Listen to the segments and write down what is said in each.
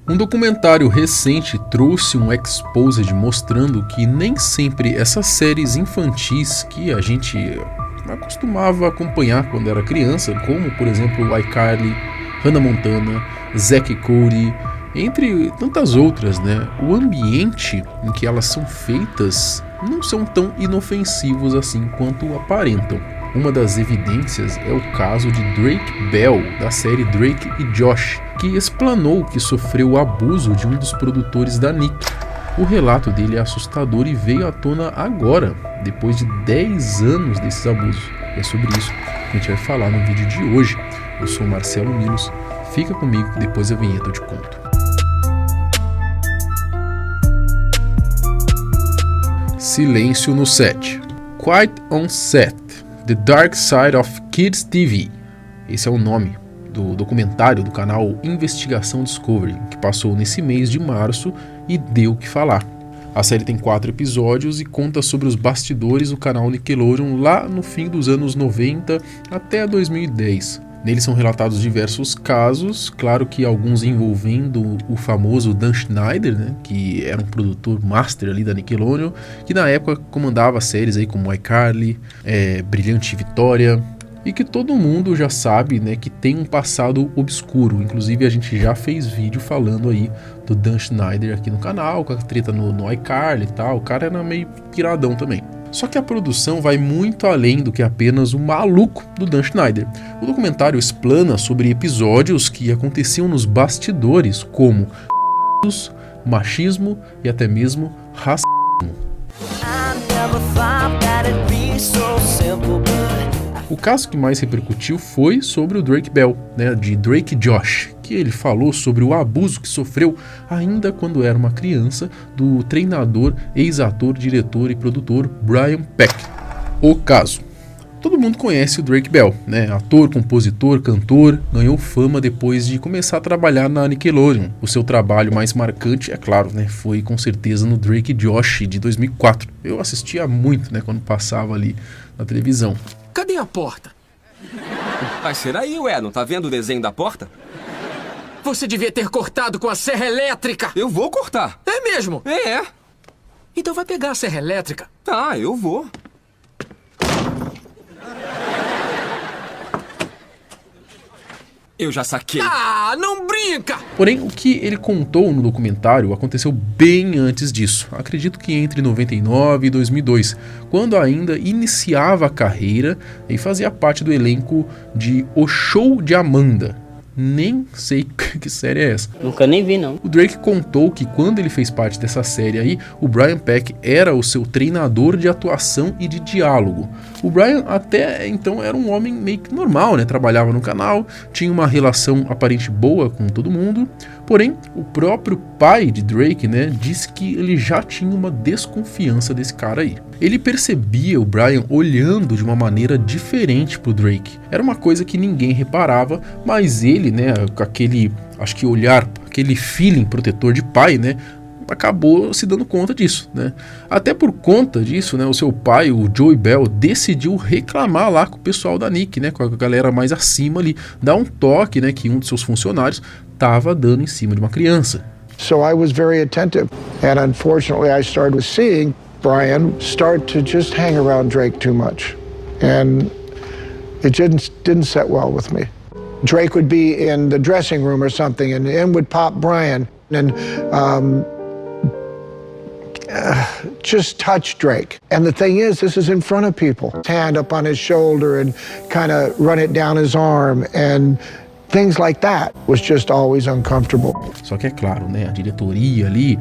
Um documentário recente trouxe um exposed mostrando que nem sempre essas séries infantis que a gente acostumava acompanhar quando era criança, como por exemplo iCarly, Hannah Montana, Zack e Cody, entre tantas outras, né? O ambiente em que elas são feitas não são tão inofensivos assim quanto aparentam. Uma das evidências é o caso de Drake Bell, da série Drake e Josh, que explanou que sofreu o abuso de um dos produtores da Nick. O relato dele é assustador e veio à tona agora, depois de 10 anos desses abusos. E é sobre isso que a gente vai falar no vídeo de hoje. Eu sou o Marcelo Milos, fica comigo que depois da vinheta eu te conto. Silêncio no set. Quiet on Set. The Dark Side of Kids TV. Esse é o nome do documentário do canal Investigação Discovery, que passou nesse mês de março e deu o que falar. A série tem 4 episódios e conta sobre os bastidores do canal Nickelodeon lá no fim dos anos 90 até 2010. Neles são relatados diversos casos, claro que alguns envolvendo o famoso Dan Schneider, né, que era um produtor master ali da Nickelodeon, que na época comandava séries aí como iCarly, Brilhante Vitória, e que todo mundo já sabe, né, que tem um passado obscuro. Inclusive a gente já fez vídeo falando aí do Dan Schneider aqui no canal, com a treta no iCarly e tal. O cara era meio piradão também. Só que a produção vai muito além do que apenas o maluco do Dan Schneider. O documentário explana sobre episódios que aconteciam nos bastidores, como machismo e até mesmo racismo. O caso que mais repercutiu foi sobre o Drake Bell, né, de Drake e Josh, que ele falou sobre o abuso que sofreu ainda quando era uma criança do treinador, ex-ator, diretor e produtor Brian Peck. O caso. Todo mundo conhece o Drake Bell, né? Ator, compositor, cantor, ganhou fama depois de começar a trabalhar na Nickelodeon. O seu trabalho mais marcante, é claro, né, foi com certeza no Drake e Josh de 2004. Eu assistia muito, né, quando passava ali na televisão. Cadê a porta? Vai ser aí, ué, não tá vendo o desenho da porta? Você devia ter cortado com a serra elétrica! Eu vou cortar. É mesmo? É. Então vai pegar a serra elétrica. Tá, eu vou. Eu já saquei. Ah, não brinca! Porém, o que ele contou no documentário aconteceu bem antes disso. Acredito que entre 99 e 2002, quando ainda iniciava a carreira e fazia parte do elenco de O Show de Amanda. Nem sei que série é essa. Nunca nem vi, não. O Drake contou que quando ele fez parte dessa série aí, o Brian Peck era o seu treinador de atuação e de diálogo. O Brian até então era um homem meio que normal, né? Trabalhava no canal, tinha uma relação aparente boa com todo mundo. Porém, o próprio pai de Drake, né, disse que ele já tinha uma desconfiança desse cara aí. Ele percebia o Brian olhando de uma maneira diferente pro Drake. Era uma coisa que ninguém reparava, mas ele, né, com aquele, acho que olhar, aquele feeling protetor de pai, né, acabou se dando conta disso, né? Até por conta disso, né, o seu pai, o Joey Bell, decidiu reclamar lá com o pessoal da Nick, né, com a galera mais acima ali, dar um toque, né, que um dos seus funcionários estava dando em cima de uma criança. So I was very attentive, and unfortunately I started seeing Brian start to just hang around Drake too much, and it didn't set well with me. Drake would be in the dressing room or something, and in would pop Brian, and just touch Drake. And the thing is, this is in front of people. Hand up on his shoulder and kind of run it down his arm, and things like that was just always uncomfortable. Só que é claro, né, a diretoria ali,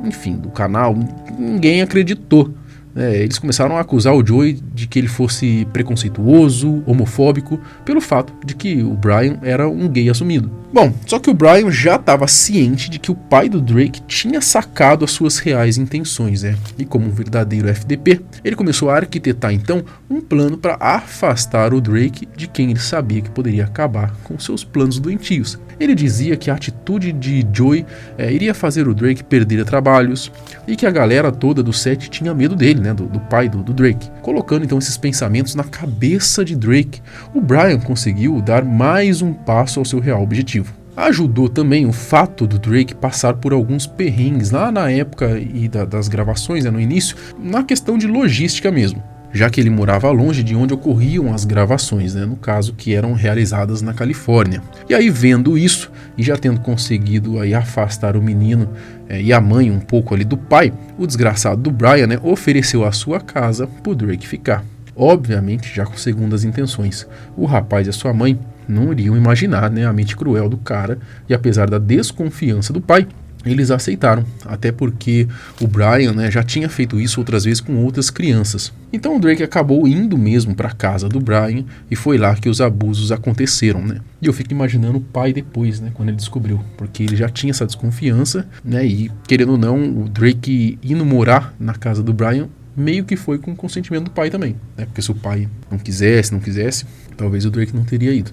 enfim, do canal, ninguém acreditou. Eles começaram a acusar o Joey de que ele fosse preconceituoso, homofóbico, pelo fato de que o Brian era um gay assumido. Bom, só que o Brian já estava ciente de que o pai do Drake tinha sacado as suas reais intenções, né? E como um verdadeiro FDP, ele começou a arquitetar então um plano para afastar o Drake de quem ele sabia que poderia acabar com seus planos doentios. Ele dizia que a atitude de Joey iria fazer o Drake perder trabalhos e que a galera toda do set tinha medo dele, né? Do pai do Drake. Colocando então esses pensamentos na cabeça de Drake, o Brian conseguiu dar mais um passo ao seu real objetivo. Ajudou também o fato do Drake passar por alguns perrengues lá na época e das gravações, no início, na questão de logística mesmo, já que ele morava longe de onde ocorriam as gravações, no caso que eram realizadas na Califórnia. E aí, vendo isso e já tendo conseguido aí afastar o menino e a mãe um pouco ali do pai, o desgraçado do Brian ofereceu a sua casa para o Drake ficar. Obviamente já com segundas intenções. O rapaz e a sua mãe não iriam imaginar a mente cruel do cara, e apesar da desconfiança do pai, eles aceitaram, até porque o Brian já tinha feito isso outras vezes com outras crianças. Então o Drake acabou indo mesmo para a casa do Brian e foi lá que os abusos aconteceram, E eu fico imaginando o pai depois, quando ele descobriu, porque ele já tinha essa desconfiança, e querendo ou não, o Drake indo morar na casa do Brian meio que foi com o consentimento do pai também, porque se o pai não quisesse, talvez o Drake não teria ido,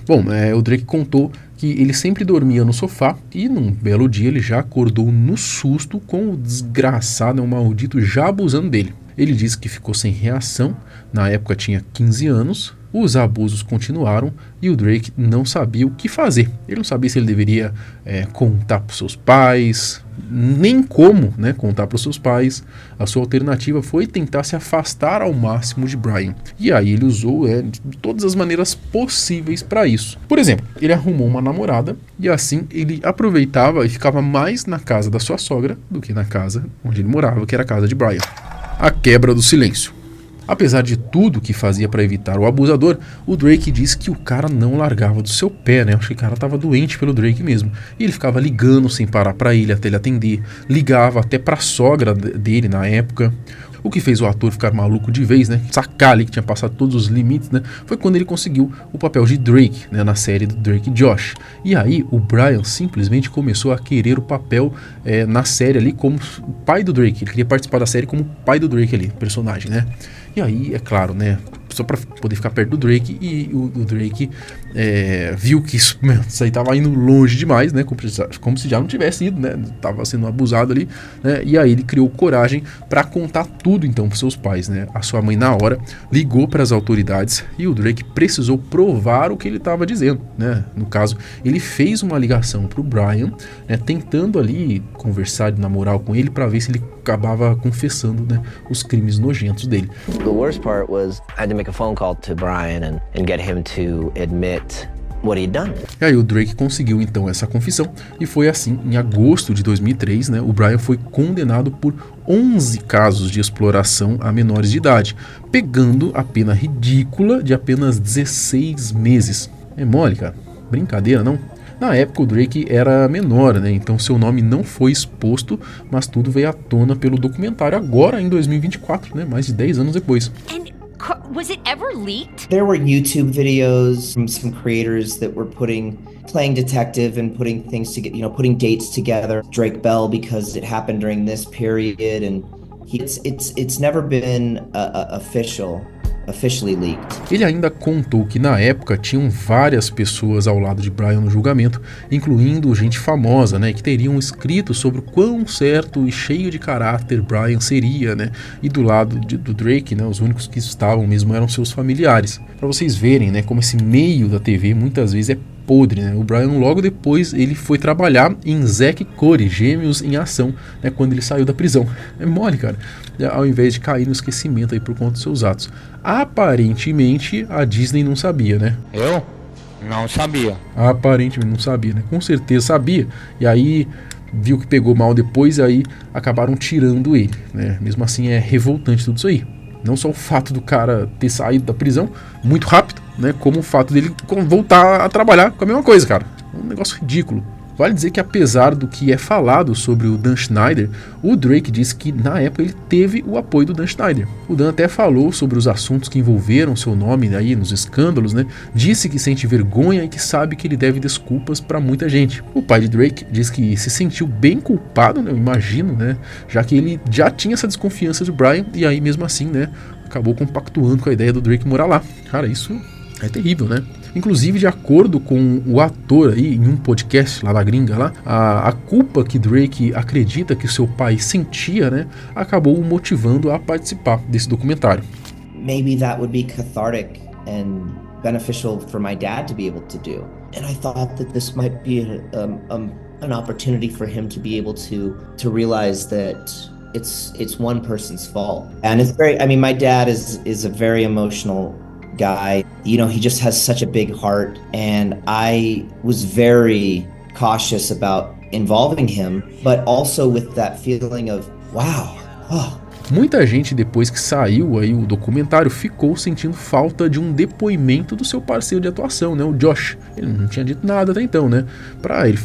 Bom, o Drake contou que ele sempre dormia no sofá e num belo dia ele já acordou no susto com o desgraçado, maldito, já abusando dele. Ele disse que ficou sem reação, na época tinha 15 anos, os abusos continuaram e o Drake não sabia o que fazer. Ele não sabia se ele deveria contar para os seus pais, nem como contar para os seus pais. A sua alternativa foi tentar se afastar ao máximo de Brian. E aí ele usou de todas as maneiras possíveis para isso. Por exemplo, ele arrumou uma namorada e assim ele aproveitava e ficava mais na casa da sua sogra do que na casa onde ele morava, que era a casa de Brian. A quebra do silêncio. Apesar de tudo que fazia para evitar o abusador, o Drake disse que o cara não largava do seu pé, Acho que o cara tava doente pelo Drake mesmo. E ele ficava ligando sem parar para ele até ele atender, ligava até pra sogra dele na época. O que fez o ator ficar maluco de vez, sacar ali que tinha passado todos os limites, foi quando ele conseguiu o papel de Drake, na série do Drake e Josh. E aí o Brian simplesmente começou a querer o papel na série ali como o pai do Drake. Ele queria participar da série como o pai do Drake ali, personagem, E aí, é claro, só pra poder ficar perto do Drake, e o Drake viu que isso aí tava indo longe demais, como se já não tivesse ido, tava sendo abusado ali, e aí ele criou coragem para contar tudo então pros seus pais, A sua mãe na hora ligou para as autoridades e o Drake precisou provar o que ele tava dizendo, No caso, ele fez uma ligação pro Brian, tentando ali conversar na moral com ele para ver se ele acabava confessando, os crimes nojentos dele. The worst part was I had to make a phone call to Brian and get him to admit what he'd done. E aí o Drake conseguiu então essa confissão e foi assim, em agosto de 2003, o Brian foi condenado por 11 casos de exploração a menores de idade, pegando a pena ridícula de apenas 16 meses. É mole, cara? Brincadeira, não? Na época o Drake era menor, então seu nome não foi exposto, mas tudo veio à tona pelo documentário agora em 2024, mais de 10 anos depois. Was it ever leaked? There were YouTube videos from some creators that were playing detective and putting things together, putting dates together. Drake Bell, because it happened during this period, and it's never been officially leaked. Ele ainda contou que na época tinham várias pessoas ao lado de Brian no julgamento, incluindo gente famosa, que teriam escrito sobre o quão certo e cheio de caráter Brian seria, E do lado do Drake, os únicos que estavam mesmo eram seus familiares. Para vocês verem, como esse meio da TV muitas vezes é podre, O Brian logo depois ele foi trabalhar em Zack e Cody, Gêmeos em Ação, quando ele saiu da prisão. É mole, cara. Ao invés de cair no esquecimento aí por conta dos seus atos. Aparentemente a Disney não sabia, Eu? Não sabia. Aparentemente não sabia, Com certeza sabia. E aí viu que pegou mal depois e aí acabaram tirando ele, Mesmo assim é revoltante tudo isso aí. Não só o fato do cara ter saído da prisão muito rápido, como o fato dele voltar a trabalhar com a mesma coisa, cara. Um negócio ridículo. Vale dizer que apesar do que é falado sobre o Dan Schneider, o Drake disse que na época ele teve o apoio do Dan Schneider. O Dan até falou sobre os assuntos que envolveram seu nome aí nos escândalos, Disse que sente vergonha e que sabe que ele deve desculpas para muita gente. O pai de Drake diz que se sentiu bem culpado, eu imagino, já que ele já tinha essa desconfiança de Brian e aí mesmo assim, acabou compactuando com a ideia do Drake morar lá. Cara, isso é terrível, Inclusive, de acordo com o ator aí em um podcast lá da gringa, a culpa que Drake acredita que seu pai sentia, acabou o motivando a participar desse documentário. Maybe that would be cathartic and beneficial for my dad to be able to do. And I thought that this might be an opportunity for him to be able to realize that it's one person's fault. And it's very, I mean, my dad is a very emotional guy. You know, he just has such a big heart, and I was very cautious about involving him, but also with that feeling of, wow, oh. Muita gente, depois que saiu aí o documentário, ficou sentindo falta de um depoimento do seu parceiro de atuação, né, o Josh. Ele não tinha dito nada até então, né, pra ele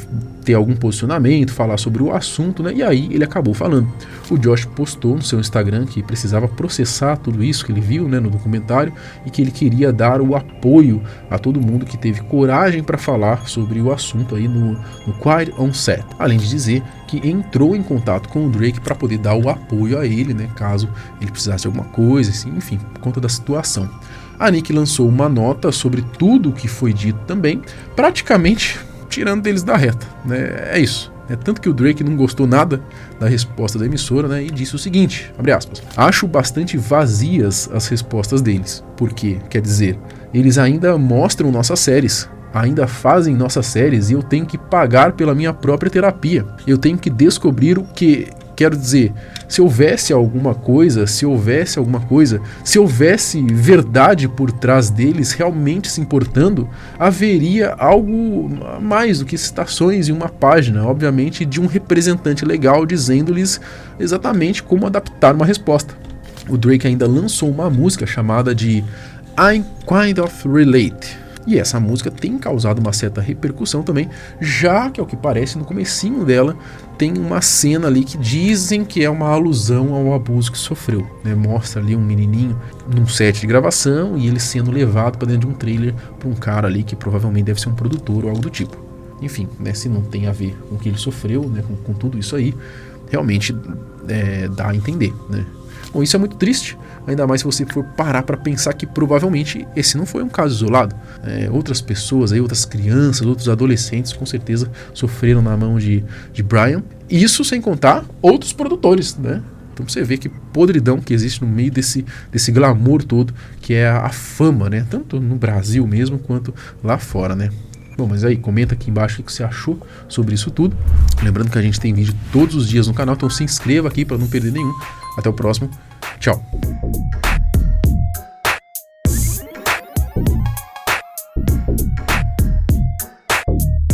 ter algum posicionamento, falar sobre o assunto, né, e aí ele acabou falando. O Josh postou no seu Instagram que precisava processar tudo isso que ele viu, né, no documentário, e que ele queria dar o apoio a todo mundo que teve coragem para falar sobre o assunto aí no Quiet on Set. Além de dizer que entrou em contato com o Drake para poder dar o apoio a ele, né, caso ele precisasse de alguma coisa, assim, enfim, por conta da situação. A Nicki lançou uma nota sobre tudo o que foi dito também, praticamente tirando deles da reta, né? É isso. Tanto que o Drake não gostou nada da resposta da emissora, né, e disse o seguinte, abre aspas, acho bastante vazias as respostas deles, porque, quer dizer, eles ainda mostram nossas séries, ainda fazem nossas séries e eu tenho que pagar pela minha própria terapia, eu tenho que descobrir o que... Quero dizer, se houvesse verdade por trás deles realmente se importando, haveria algo mais do que citações em uma página, obviamente de um representante legal dizendo-lhes exatamente como adaptar uma resposta. O Drake ainda lançou uma música chamada de I'm Kind of Relate. E essa música tem causado uma certa repercussão também, já que, ao que parece, no comecinho dela tem uma cena ali que dizem que é uma alusão ao abuso que sofreu, né? Mostra ali um menininho num set de gravação e ele sendo levado para dentro de um trailer por um cara ali que provavelmente deve ser um produtor ou algo do tipo. Enfim, né, se não tem a ver com o que ele sofreu, né, com tudo isso aí, realmente dá a entender, né? Bom, isso é muito triste, ainda mais se você for parar para pensar que provavelmente esse não foi um caso isolado. Outras pessoas, aí, outras crianças, outros adolescentes com certeza sofreram na mão de Brian. Isso sem contar outros produtores, né? Então você vê que podridão que existe no meio desse glamour todo, que é a fama, né? Tanto no Brasil mesmo quanto lá fora, né? Bom, mas aí, comenta aqui embaixo o que você achou sobre isso tudo. Lembrando que a gente tem vídeo todos os dias no canal, então se inscreva aqui para não perder nenhum. Até o próximo. Tchau.